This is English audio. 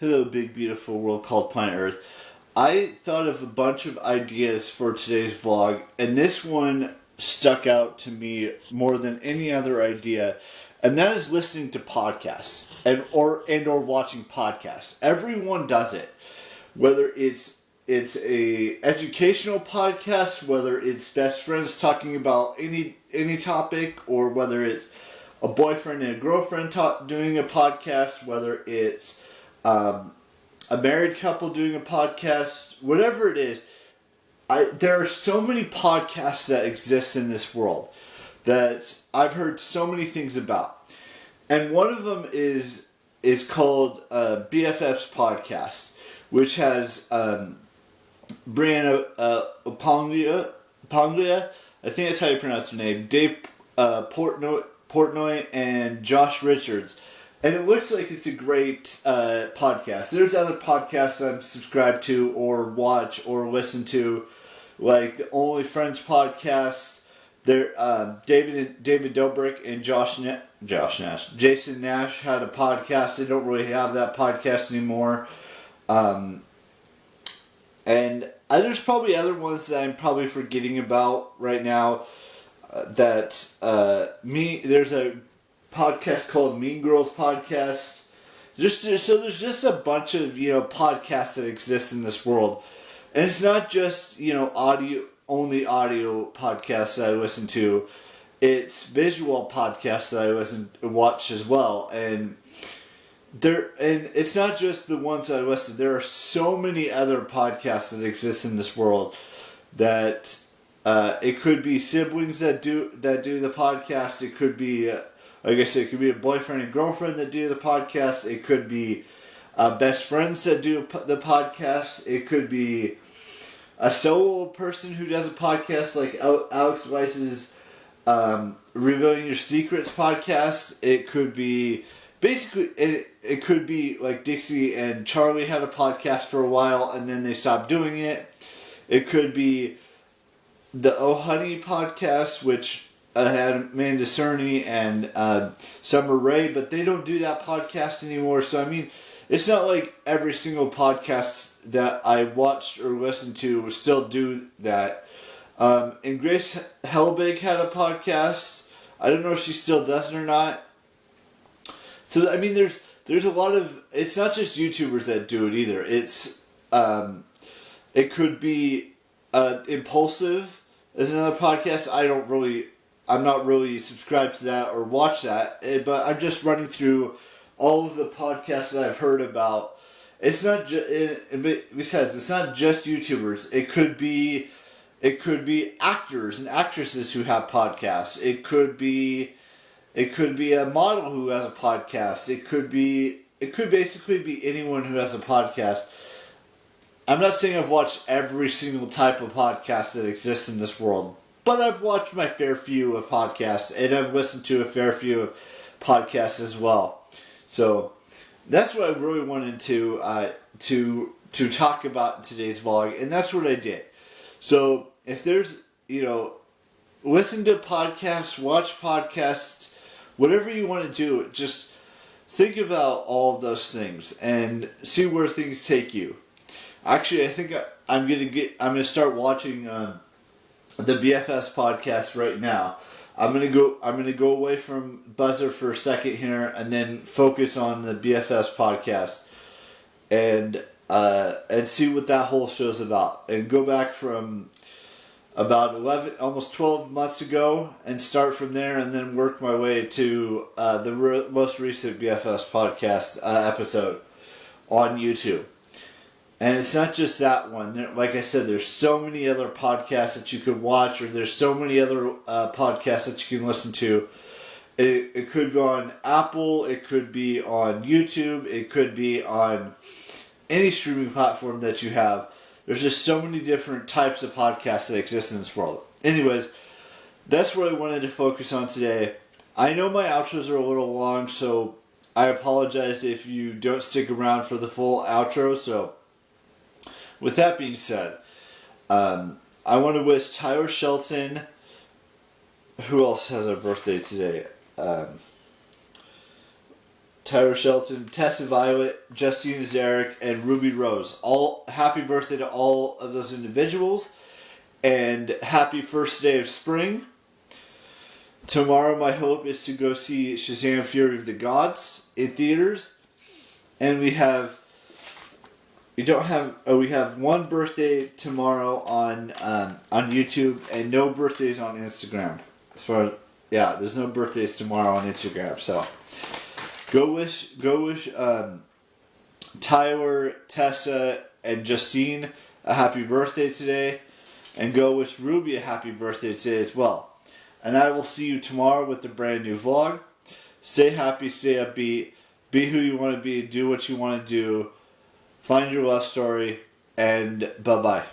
Hello, big beautiful world called planet Earth. I thought of a bunch of ideas for today's vlog, and this one stuck out to me more than any other idea, and that is listening to podcasts and or watching podcasts. Everyone does it, whether it's a educational podcast, whether it's best friends talking about any topic, or whether it's a boyfriend and a girlfriend doing a podcast, whether it's a married couple doing a podcast, whatever it is. There are so many podcasts that exist in this world that I've heard so many things about. And one of them is called BFF's podcast, which has Brianna Ponglia, I think that's how you pronounce her name, Dave Portnoy, and Josh Richards. And it looks like it's a great podcast. There's other podcasts I'm subscribed to or watch or listen to, like the Only Friends podcast. There, David Dobrik and Jason Nash had a podcast. They don't really have that podcast anymore. And there's probably other ones that I'm probably forgetting about right now. There's a podcast called Mean Girls Podcast. There's just a bunch of podcasts that exist in this world, and it's not just audio podcasts that I listen to. It's visual podcasts that I watch as well, and it's not just the ones that I listen. There are so many other podcasts that exist in this world that it could be siblings that do the podcast. It could be like I said, it could be a boyfriend and girlfriend that do the podcast. It could be best friends that do the podcast. It could be a solo person who does a podcast, like Alex Weiss's Revealing Your Secrets podcast. It could be basically it could be like Dixie and Charlie had a podcast for a while and then they stopped doing it. It could be the Oh Honey podcast, which had Amanda Cerny and Summer Rae, but they don't do that podcast anymore. So I mean, it's not like every single podcast that I watched or listened to still do that. And Grace Helbig had a podcast. I don't know if she still does it or not. So I mean, there's a lot of. It's not just YouTubers that do it either. It could be Impulsive is another podcast. I'm not really subscribed to that or watch that, but I'm just running through all of the podcasts that I've heard about. It's not besides, it's not just YouTubers. It could be actors and actresses who have podcasts. It could be a model who has a podcast. It could basically be anyone who has a podcast. I'm not saying I've watched every single type of podcast that exists in this world, but I've watched my fair few of podcasts, and I've listened to a fair few of podcasts as well. So that's what I really wanted to talk about in today's vlog, and that's what I did. So if there's listen to podcasts, watch podcasts, whatever you want to do, just think about all of those things and see where things take you. Actually, I think I'm gonna start watching the BFS podcast right now. I'm gonna go away from Buzzer for a second here, and then focus on the BFS podcast, and see what that whole show's about, and go back from about almost 12 months ago, and start from there, and then work my way to the most recent BFS podcast episode on YouTube. And it's not just that one. Like I said, there's so many other podcasts that you could watch, or there's so many other podcasts that you can listen to. It could be on Apple, it could be on YouTube, it could be on any streaming platform that you have. There's just so many different types of podcasts that exist in this world. Anyways, that's what I wanted to focus on today. I know my outros are a little long, so I apologize if you don't stick around for the full outro. So with that being said, I want to wish Tyler Shelton. Who else has a birthday today? Tyler Shelton, Tessa Violet, Justine Zarek, and Ruby Rose. All happy birthday to all of those individuals, and happy first day of spring. Tomorrow, my hope is to go see Shazam: Fury of the Gods in theaters, and we have one birthday tomorrow on YouTube, and no birthdays on Instagram. There's no birthdays tomorrow on Instagram. So go wish Tyler, Tessa, and Justine a happy birthday today, and go wish Ruby a happy birthday today as well. And I will see you tomorrow with the brand new vlog. Stay happy, stay upbeat, be who you want to be, do what you want to do, find your love story, and bye-bye.